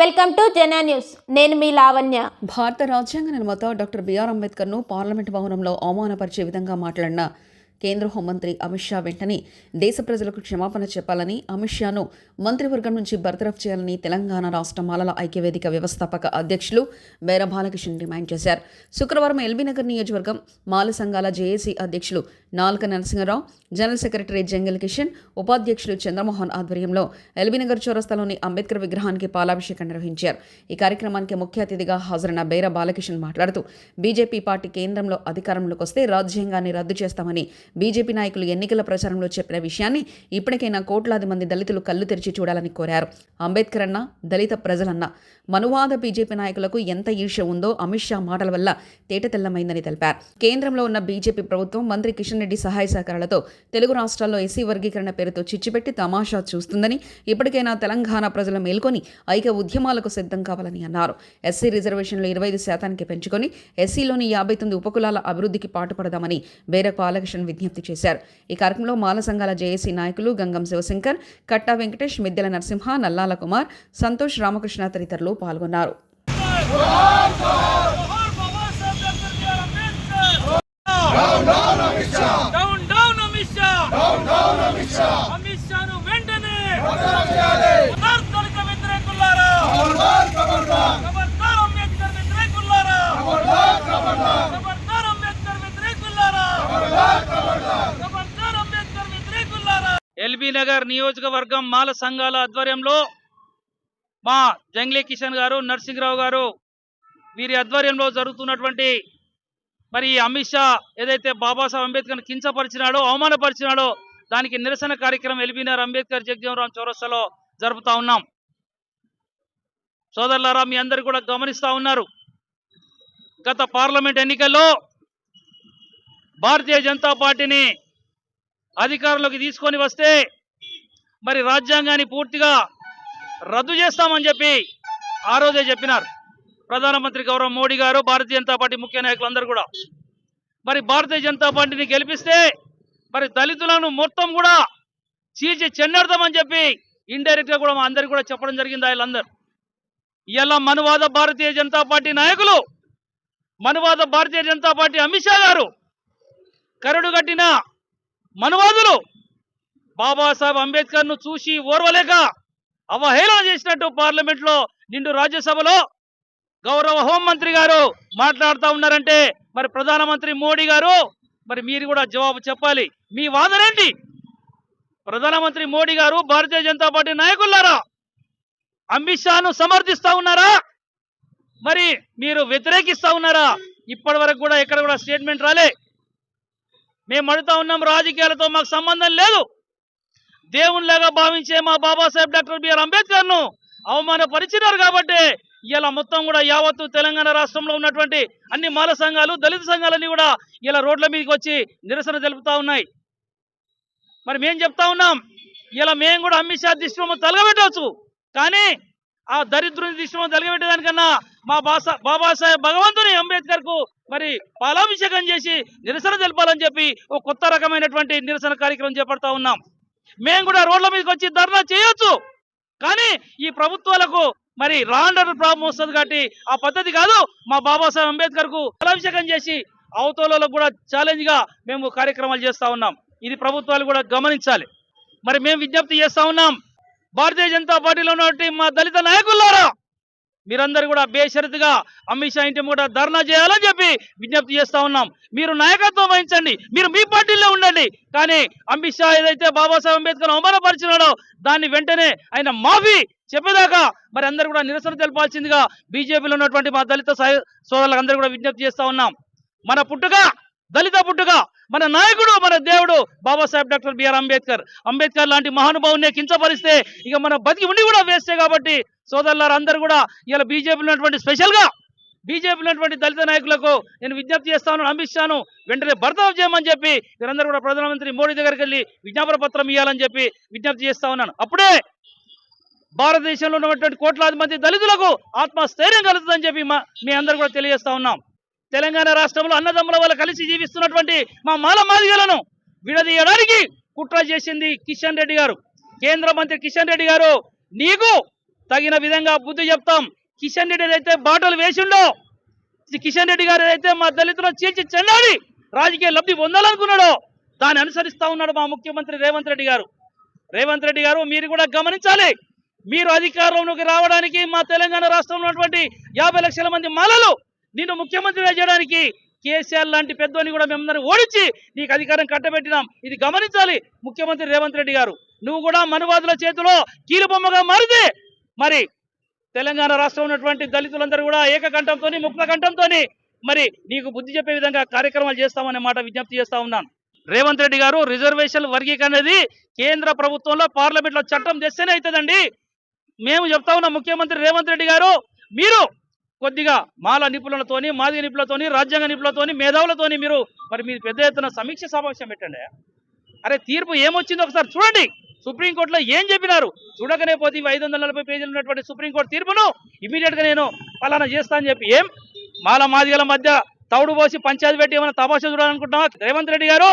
Welcome to జనా news. నేను మీ లావణ్య. భారత రాజ్యాంగ నిర్మాత డాక్టర్ బిఆర్ అంబేద్కర్ను పార్లమెంట్ భవనంలో అవమానపరిచే విధంగా మాట్లాడిన కేంద్ర హోంమంత్రి అమిత్ షా వెంటనే దేశ ప్రజలకు క్షమాపణ చెప్పాలని, అమిత్ షాను మంత్రివర్గం నుంచి బర్తరఫ్ చేయాలని తెలంగాణ రాష్ట్ర మాలల ఐక్యవేదిక వ్యవస్థాపక అధ్యక్షులు బేర బాలకిషన్ డిమాండ్ చేశారు. శుక్రవారం ఎల్బీనగర్ నియోజకవర్గం మాల సంఘాల జేఏసీ అధ్యక్షులు నాల్క నరసింహరావు, జనరల్ సెక్రటరీ జంగల్ కిషన్, ఉపాధ్యక్షులు చంద్రమోహన్ ఆధ్వర్యంలో ఎల్బీనగర్ చౌరస్తాలోని అంబేద్కర్ విగ్రహానికి పాలాభిషేకం నిర్వహించారు. ఈ కార్యక్రమానికి ముఖ్య అతిథిగా హాజరైన బేర బాలకిషన్ మాట్లాడుతూ బీజేపీ పార్టీ కేంద్రంలో అధికారంలోకి వస్తే రాజ్యాంగాన్ని రద్దు చేస్తామని బీజేపీ నాయకులు ఎన్నికల ప్రచారంలో చెప్పిన విషయాన్ని ఇప్పటికైనా కోట్లాది మంది దళితులు కళ్ళు తెరిచి చూడాలని కోరారు. అంబేద్కర్ అన్న, దళిత ప్రజలన్న, మనువాద బీజేపీ నాయకులకు ఎంత ఈర్ష్య ఉందో అమిత్ షా మాటల వల్ల తేటతెల్లమైందని తెలిపారు. కేంద్రంలో ఉన్న బీజేపీ ప్రభుత్వం మంత్రి కిషన్ రెడ్డి సహాయ సహకారాలతో తెలుగు రాష్ట్రాల్లో ఎస్సీ వర్గీకరణ పేరుతో చిచ్చుపెట్టి తమాషా చూస్తుందని, ఇప్పటికైనా తెలంగాణ ప్రజలు మేల్కొని ఐక్య ఉద్యమాలకు సిద్ధం కావాలని అన్నారు. ఎస్సీ రిజర్వేషన్లు 25% పెంచుకొని ఎస్సీలోని 59 ఉపకులాల అభివృద్ధికి పాటుపడదామని బేర బాలకిషన్ విజ్ఞప్తి చేశారు. ఈ కార్యక్రమంలో మాల సంఘాల జేఏసీ నాయకులు గంగం శివశంకర్, కట్టా వెంకటేష్, మిద్దెల నరసింహ, నల్లాల కుమార్, సంతోష్, రామకృష్ణ తదితరులు పాల్గొన్నారు. ఎల్బీనగర్ నియోజకవర్గం మాల సంఘాల ఆధ్వర్యంలో మా జంగ్లీ కిషన్ గారు, నరసింహరావు గారు వీరి ఆధ్వర్యంలో జరుగుతున్నటువంటి మరి అమిత్ షా ఏదైతే బాబాసాహెబ్ అంబేద్కర్ని కించపరిచినాడో, అవమానపరిచినాడో దానికి నిరసన కార్యక్రమం ఎల్బీనగర్ అంబేద్కర్ జగజీవనరామ్ చౌరస్తాలో జరుపుతా ఉన్నాం. సోదరులారా, మీ అందరు కూడా గమనిస్తూ ఉన్నారు. గత పార్లమెంట్ ఎన్నికల్లో భారతీయ జనతా పార్టీని అధికారంలోకి తీసుకొని వస్తే మరి రాజ్యాంగాన్ని పూర్తిగా రద్దు చేస్తామని చెప్పి ఆ రోజే చెప్పినారు ప్రధానమంత్రి గౌరవ మోడీ గారు, భారతీయ జనతా పార్టీ ముఖ్య నాయకులందరూ కూడా. మరి భారతీయ జనతా పార్టీని గెలిపిస్తే మరి దళితులను మొత్తం కూడా చీల్చి చెన్నెడతామని చెప్పి ఇండైరెక్ట్గా కూడా మా అందరికి కూడా చెప్పడం జరిగింది. వీళ్ళందరూ ఇలా మనువాద భారతీయ జనతా పార్టీ నాయకులు, మనువాద భారతీయ జనతా పార్టీ అమిత్ షా గారు, కరడు కట్టిన మనువాదులు బాబాసాహెబ్ అంబేద్కర్ను చూసి ఓర్వలేక అవహేళన చేసినట్టు పార్లమెంట్లో నిండు రాజ్యసభలో గౌరవ హోంమంత్రి గారు మాట్లాడుతూ ఉన్నారంటే మరి ప్రధానమంత్రి మోడీ గారు మరి మీరు కూడా జవాబు చెప్పాలి. మీ వాదనేంటి? ప్రధానమంత్రి మోడీ గారు, భారతీయ జనతా పార్టీ నాయకులారా, అమిత్ షాను సమర్థిస్తూ ఉన్నారా, మరి మీరు వ్యతిరేకిస్తూ ఉన్నారా? ఇప్పటి వరకు కూడా ఎక్కడ కూడా స్టేట్మెంట్ రాలే. మేము అడుగుతా ఉన్నాం, రాజకీయాలతో మాకు సంబంధం లేదు. దేవునిలాగా భావించే మా బాబాసాహెబ్ డాక్టర్ బిఆర్ అంబేద్కర్ను అవమానపరిచినారు కాబట్టి ఇలా మొత్తం కూడా యావత్తు తెలంగాణ రాష్ట్రంలో ఉన్నటువంటి అన్ని మాల సంఘాలు, దళిత సంఘాలన్నీ కూడా ఇలా రోడ్ల మీదకి వచ్చి నిరసన తెలుపుతా ఉన్నాయి. మరి మేము చెప్తా ఉన్నాం, ఇలా మేము కూడా అమిత్ షా దిష్టిబొమ్మ తలగబెట్టవచ్చు, కానీ ఆ దరిద్రుని దిష్టిబొమ్మ తలగబెట్టేదానికన్నా మా బాబాసాహెబ్ భగవంతుని అంబేద్కర్కు మరి పాలాభిషేకం చేసి నిరసన తెలపాలని చెప్పి ఒక కొత్త రకమైనటువంటి నిరసన కార్యక్రమం చేపడతా ఉన్నాం. మేము కూడా రోడ్ల మీదకి వచ్చి ధర్నా చేయొచ్చు, కానీ ఈ ప్రభుత్వాలకు మరి రాండర్ ప్రాబ్లం వస్తుంది కాబట్టి ఆ పద్ధతి కాదు. మా బాబాసాహెబ్ అంబేద్కర్కు పాలాభిషేకం చేసి అవతోళలకు కూడా ఛాలెంజ్గా మేము కార్యక్రమాలు చేస్తూ ఉన్నాం. ఇది ప్రభుత్వాలు కూడా గమనించాలి. మరి మేము విజ్ఞప్తి చేస్తూ ఉన్నాం, భారతీయ జనతా పార్టీలో ఉన్నటువంటి మా దళిత నాయకులారా, మీరందరూ కూడా బేషరతుగా అమిత్ షా ఇంటి కూడా ధర్నా చేయాలని చెప్పి విజ్ఞప్తి చేస్తూ ఉన్నాం. మీరు నాయకత్వం వహించండి, మీరు మీ పార్టీలో ఉండండి, కానీ అమిత్ షా ఏదైతే బాబాసాహెబ్ అంబేద్కర్ అవమానపరిచినాడో దాన్ని వెంటనే ఆయన మాఫీ చెప్పేదాకా మరి అందరూ కూడా నిరసన తెలపాల్సిందిగా బీజేపీలో ఉన్నటువంటి మా దళిత సోదరులందరూ కూడా విజ్ఞప్తి చేస్తూ ఉన్నాం. మన పుట్టుక దళిత పుట్టుక, మన నాయకుడు, మన దేవుడు బాబాసాహెబ్ డాక్టర్ బిఆర్ అంబేద్కర్. అంబేద్కర్ లాంటి మహానుభావుని కించపరిస్తే ఇక మన బతికి ఉండి కూడా వేస్తే కాబట్టి సోదరులారు అందరూ కూడా ఇలా బీజేపీలో ఉన్నటువంటి స్పెషల్గా బీజేపీలో ఉన్నటువంటి దళిత నాయకులకు నేను విజ్ఞప్తి చేస్తాను, అమిత్ షాను వెంటనే బర్తరఫ్ చేయమని చెప్పి మీరందరూ కూడా ప్రధానమంత్రి మోడీ దగ్గరికి వెళ్ళి విజ్ఞాపన పత్రం ఇవ్వాలని చెప్పి విజ్ఞప్తి చేస్తా ఉన్నాను. అప్పుడే భారతదేశంలో ఉన్నటువంటి కోట్లాది మంది దళితులకు ఆత్మస్థైర్యం కలుగుతుందని చెప్పి మీ అందరూ కూడా తెలియజేస్తా ఉన్నాం. తెలంగాణ రాష్ట్రంలో అన్నదమ్ముల వల్ల కలిసి జీవిస్తున్నటువంటి మా మాల మాదిగలను విడదీయడానికి కుట్ర చేసింది కిషన్ రెడ్డి గారు. కేంద్ర మంత్రి కిషన్ రెడ్డి గారు, నీకు తగిన విధంగా బుద్ధి చెప్తాం. కిషన్ రెడ్డి ఏదైతే బాటలు వేసిండో, కిషన్ రెడ్డి గారు ఏదైతే మా దళితులను చీల్చి చెండాలి రాజకీయ లబ్ధి పొందాలనుకున్నాడో దాన్ని అనుసరిస్తా ఉన్నాడు మా ముఖ్యమంత్రి రేవంత్ రెడ్డి గారు. రేవంత్ రెడ్డి గారు మీరు కూడా గమనించాలి. మీరు అధికారంలోకి రావడానికి మా తెలంగాణ రాష్ట్రంలో ఉన్నటువంటి 50 లక్షల మంది మాలలు నిన్ను ముఖ్యమంత్రిగా చేయడానికి కేసీఆర్ లాంటి పెద్దోని కూడా మేమందరం ఓడించి నీకు అధికారం కట్టబెట్టినాం. ఇది గమనించాలి ముఖ్యమంత్రి రేవంత్ రెడ్డి గారు. నువ్వు కూడా మనువాదుల చేతిలో కీలుబొమ్మగా మారితే మరి తెలంగాణ రాష్ట్రంలో ఉన్నటువంటి దళితులందరూ కూడా ఏకకంఠంతో ముక్త కంఠంతో మరి నీకు బుద్ధి చెప్పే విధంగా కార్యక్రమాలు చేస్తామనే మాట విజ్ఞప్తి చేస్తా ఉన్నాను. రేవంత్ రెడ్డి గారు రిజర్వేషన్ వర్గీకరణ అనేది కేంద్ర ప్రభుత్వంలో పార్లమెంట్లో చట్టం తెస్తేనే అవుతుందండి. మేము చెప్తా ఉన్నాం ముఖ్యమంత్రి రేవంత్ రెడ్డి గారు, మీరు కొద్దిగా మాల నిపుణులతోని, మాదిగ నిపుణులతోని, రాజ్యాంగ నిపుణులతోని, మేధావులతోని మీరు పెద్ద ఎత్తున సమీక్ష సమావేశం పెట్టండి. అరే తీర్పు ఏమొచ్చిందో ఒకసారి చూడండి. సుప్రీంకోర్టులో ఏం చెప్పినారు చూడకనే పోతే 540 పేజీలు ఉన్నటువంటి సుప్రీంకోర్టు తీర్పును ఇమీడియట్ గా నేను పలానా చేస్తా అని చెప్పి ఏం మాల మాదిగల మధ్య తౌడు పోసి పంచాయతీ పెట్టి ఏమైనా తమాషా చూడాలనుకుంటున్నావా? రేవంత్ రెడ్డి గారు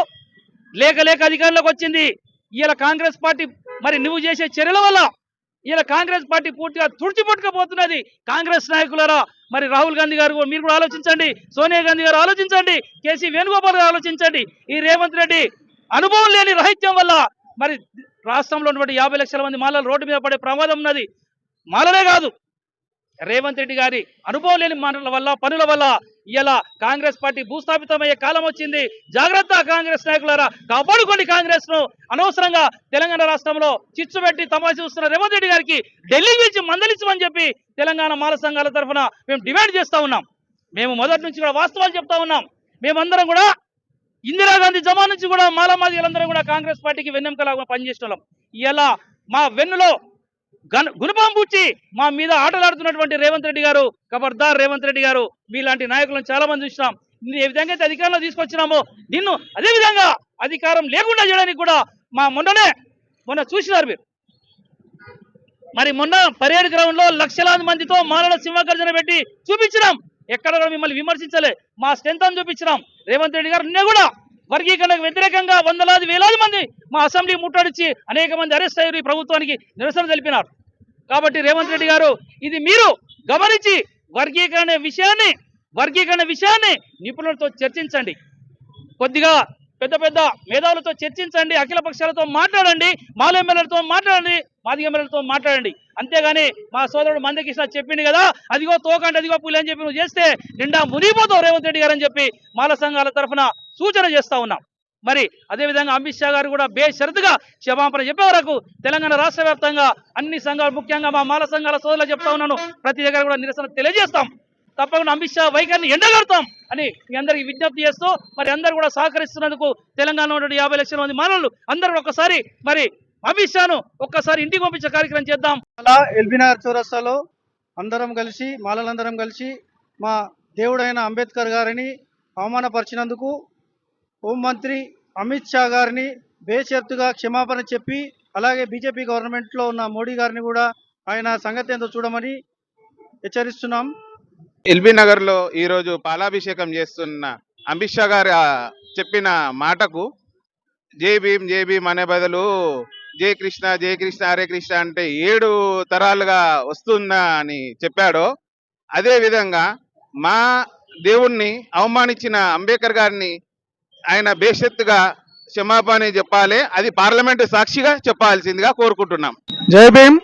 లేక అధికారంలోకి వచ్చింది. ఇలా కాంగ్రెస్ పార్టీ మరి నువ్వు చేసే చర్యల వల్ల ఇలా కాంగ్రెస్ పార్టీ పూర్తిగా తుడిచిపట్టుకపోతున్నది. కాంగ్రెస్ నాయకులారా, మరి రాహుల్ గాంధీ గారు మీరు కూడా ఆలోచించండి, సోనియా గాంధీ గారు ఆలోచించండి, కేసీ వేణుగోపాల్ గారు ఆలోచించండి. ఈ రేవంత్ రెడ్డి అనుభవం లేని రహిత్యం వల్ల మరి రాష్ట్రంలో ఉన్నటువంటి 50 లక్షల మంది మాలలు రోడ్డు మీద పడే ప్రమాదం ఉన్నది. మాలలే కాదు, రేవంత్ రెడ్డి గారి అనుభవం లేని మాటల వల్ల, పనుల వల్ల ఇలా కాంగ్రెస్ పార్టీ భూస్థాపితమయ్యే కాలం వచ్చింది. జాగ్రత్త కాంగ్రెస్ నాయకులారా, కాపాడుకోండి కాంగ్రెస్ ను. అనవసరంగా తెలంగాణ రాష్ట్రంలో చిచ్చు పెట్టి తమాషా చూస్తున్న రేవంత్ రెడ్డి గారికి ఢిల్లీ పిలిచి మందలించమని చెప్పి తెలంగాణ మాల సంఘాల తరఫున మేము డిమాండ్ చేస్తా ఉన్నాం. మేము మొదటి నుంచి కూడా వాస్తవాలు చెప్తా ఉన్నాం. మేమందరం కూడా ఇందిరాగాంధీ జమా నుంచి కూడా మాలమాదిగలందరం కూడా కాంగ్రెస్ పార్టీకి వెన్నెముకలాగా పనిచేసిన వాళ్ళం. ఇలా మా వెన్నులో గుణపాం పుచ్చి మా మీద ఆటలాడుతున్నటువంటి రేవంత్ రెడ్డి గారు, ఖబర్దార్ రేవంత్ రెడ్డి గారు, మీలాంటి నాయకులను చాలా మంది చూసినాం. నిన్ను ఏ విధంగా అయితే అధికారంలో తీసుకొచ్చినామో నిన్ను అదే విధంగా అధికారం లేకుండా చేయడానికి కూడా మొన్న చూసినారు మీరు. మరి మొన్న పరేడ్ గ్రౌండ్ లో లక్షలాది మందితో మాలల సింహగర్జన పెట్టి చూపించినాం. ఎక్కడ కూడా మిమ్మల్ని విమర్శించలే, మా స్ట్రెంత్ అని చూపించినాం. రేవంత్ రెడ్డి గారు నిన్న కూడా వర్గీకరణకు వ్యతిరేకంగా వందలాది వేలాది మంది మా అసెంబ్లీ ముట్టడిచ్చి అనేక మంది అరెస్ట్ అయ్యారు, ఈ ప్రభుత్వానికి నిరసన తెలిపినారు. కాబట్టి రేవంత్ రెడ్డి గారు ఇది మీరు గమనించి వర్గీకరణ విషయాన్ని నిపుణులతో చర్చించండి, కొద్దిగా పెద్ద మేధావులతో చర్చించండి, అఖిల పక్షాలతో మాట్లాడండి, మాల ఎమ్మెల్యేలతో మాట్లాడండి, మాదిగ ఎమ్మెల్యేలతో మాట్లాడండి. అంతేగాని మా సోదరుడు మందకృష్ణ చెప్పింది కదా, అదిగో తోకండి అదిగో పులి అని చెప్పి నువ్వు చేస్తే నిండా మునిగిపోతావు రేవంత్ రెడ్డి గారు అని చెప్పి మాల సంఘాల తరఫున సూచన చేస్తా ఉన్నాం. మరి అదేవిధంగా అమిత్ షా గారు కూడా బేషరతుగా క్షమాపణ చెప్పే వరకు తెలంగాణ రాష్ట్ర వ్యాప్తంగా అన్ని సంఘాలు, ముఖ్యంగా మా మాల సంఘాల సోదరులు చెప్తా ఉన్నాను, ప్రతి దగ్గర కూడా నిరసన తెలియజేస్తాం. తప్పకుండా అమిత్ షా వైఖరిని ఎండగడతాం అని మీ అందరికి విజ్ఞప్తి చేస్తూ మరి అందరూ కూడా సహకరిస్తున్నందుకు తెలంగాణలో ఉన్న 50 లక్షల మంది మాలలు అందరూ ఒక్కసారి మరి అమిత్ షాను ఒక్కసారి ఇంటికి పంపించే కార్యక్రమం చేద్దాం. అలా ఎల్బీనగర్ చౌరస్తాలో మాలలందరం కలిసి మా దేవుడైన అంబేద్కర్ గారిని అవమానపరిచినందుకు హోంమంత్రి అమిత్ షా గారిని బేషరతుగా క్షమాపణ చెప్పి, అలాగే బీజేపీ గవర్నమెంట్లో ఉన్న మోడీ గారిని కూడా ఆయన సంగతి ఏందో చూడమని హెచ్చరిస్తున్నాం. ఎల్బీ నగర్ లో ఈరోజు పాలాభిషేకం చేస్తున్న అమిత్ షా గారు చెప్పిన మాటకు జై భీమ్ అనే బదులు జై కృష్ణ హరే కృష్ణ అంటే 7 తరాలుగా వస్తుందా అని చెప్పాడో, అదే విధంగా మా దేవుణ్ణి అవమానించిన అంబేద్కర్ గారిని ఆయన బేషరతుగా క్షమాపణ చెప్పాలి. అది పార్లమెంటు సాక్షిగా చెప్పాల్సిందిగా కోరుకుంటున్నాం. జై భీమ్.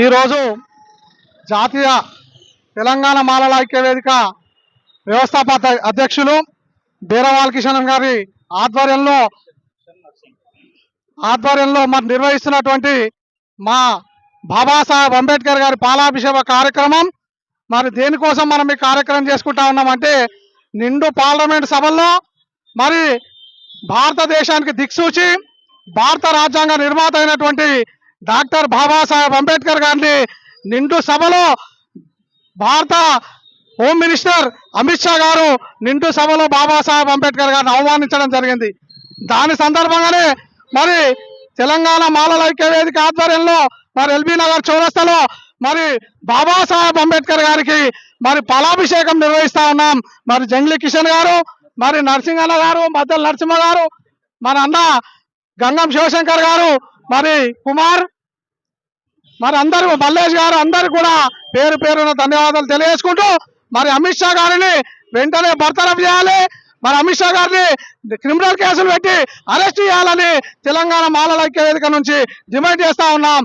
ఈరోజు జాతీయ తెలంగాణ మాలల ఐక్య వేదిక వ్యవస్థాపక అధ్యక్షులు బీరవాల్ కిషన్ గారి ఆధ్వర్యంలో మరి నిర్వహిస్తున్నటువంటి మా బాబాసాహెబ్ అంబేద్కర్ గారి పాలాభిషేక కార్యక్రమం. మరి దేనికోసం మనం ఈ కార్యక్రమం చేసుకుంటా ఉన్నామంటే, నిండు పార్లమెంట్ సభల్లో మరి భారతదేశానికి దిక్సూచి భారత రాజ్యాంగ నిర్మాత అయినటువంటి డాక్టర్ బాబాసాహెబ్ అంబేద్కర్ గారిని నిండు సభలో భారత హోమ్ మినిస్టర్ అమిత్ షా గారు నిండు సభలో బాబాసాహెబ్ అంబేద్కర్ గారిని అవమానించడం జరిగింది. దాని సందర్భంగానే మరి తెలంగాణ మాలల ఐక్య వేదిక ఆధ్వర్యంలో మరి ఎల్బీ నగర్ చౌరస్తాలో మరి బాబాసాహెబ్ అంబేద్కర్ గారికి మరి పాలాభిషేకం నిర్వహిస్తా ఉన్నాం. మరి జంగ్లీ కిషన్ గారు, మరి నరసింహన్న గారు, మద్దెల నరసింహ గారు, మన అన్న గంగం శివశంకర్ గారు, మరి కుమార్ మరి అందరూ మల్లేష్ గారు అందరు కూడా పేరు పేరున ధన్యవాదాలు తెలియజేసుకుంటూ మరి అమిత్ షా గారిని వెంటనే బర్తరఫ్ చేయాలి. మరి అమిత్ షా గారిని క్రిమినల్ కేసులు పెట్టి అరెస్ట్ చేయాలని తెలంగాణ మాలల ఐక్య వేదిక నుంచి డిమాండ్ చేస్తా ఉన్నాం.